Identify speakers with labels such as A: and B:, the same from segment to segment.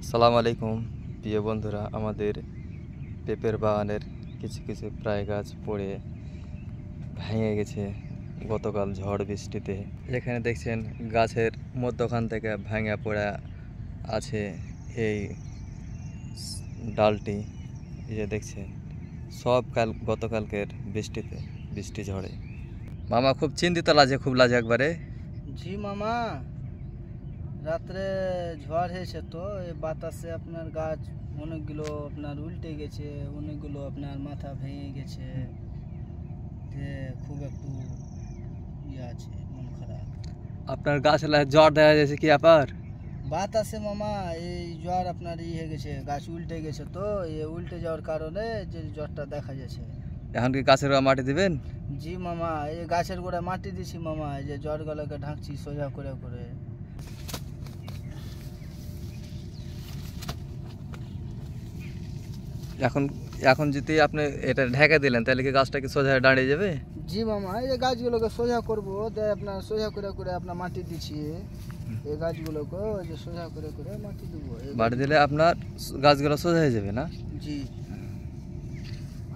A: সালাম আলাইকুম প্রিয় বন্ধুরা, আমাদের পেঁপের বাগানের কিছু কিছু প্রায় গাছ পড়ে ভেঙে গেছে গতকাল ঝড় বৃষ্টিতে। এখানে দেখছেন গাছের মধ্যখান থেকে ভেঙে পড়ে আছে এই ডালটি। এই যে দেখছেন সব গতকালকের বৃষ্টি ঝড়ে। মামা খুব চিন্তিত লাগে, খুব লাগে একবারে।
B: জি মামা, রাত্রে ঝড় হয়েছে তো এই বাতাসে আপনার গাছ অনেকগুলো আপনার উল্টে গেছে, অনেকগুলো আপনার মাথা ভেঙে গেছে। খুব একটু আছে, মন খারাপ।
A: আপনার গাছ জ্বর দেখা যাচ্ছে কি ব্যাপার?
B: বাতাসে মামা এই জ্বর আপনার হয়ে গেছে, গাছ উল্টে গেছে তো এই উল্টে যাওয়ার কারণে যে জ্বরটা দেখা যাচ্ছে।
A: এখন কি গাছের মাটি দিবেন?
B: জি মামা, এই গাছের গোড়ায় মাটি দিছি মামা, এই যে জ্বরগুলোকে ঢাকছি সোজা করে করে।
A: এখন এখন যদি আপনি এটা ঢেকে দিলেন তাহলে কি গাছটা কি সোজা দাঁড়িয়ে যাবে?
B: জি মামা, এই যে গাছগুলোকে সোজা করবো, আপনার সোজা করে করে আপনার মাটি দিচ্ছি। এই গাছগুলোকে ওই যে সোজা করে করে মাটি দেবো,
A: মাটি দিলে আপনার গাছগুলো সোজা হয়ে যাবে না?
B: জি।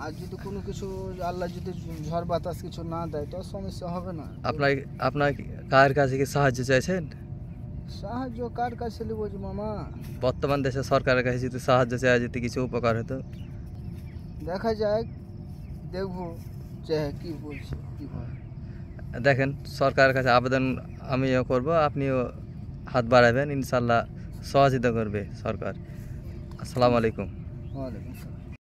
B: আর যদি কোনো কিছু আল্লাহ যদি ঝড় বাতাস কিছু না দেয় তো সমস্যা হবে না।
A: আপনার কার কাছে কি সাহায্য চাইছেন?
B: সাহায্য কার কাছে নেবো যে মামা?
A: বর্তমান দেশে সরকারের কাছে যদি সাহায্য চাই, যদি কিছু উপকার হতো।
B: দেখা যাক, দেখবো যে কি বলছে কি হয়।
A: দেখেন, সরকারের কাছে আবেদন আমিও করব, আপনিও হাত বাড়াবেন, ইনশাল্লাহ সহযোগিতা করবে সরকার। আসসালামু আলাইকুম।
B: ওয়ালাইকুম আসসালাম।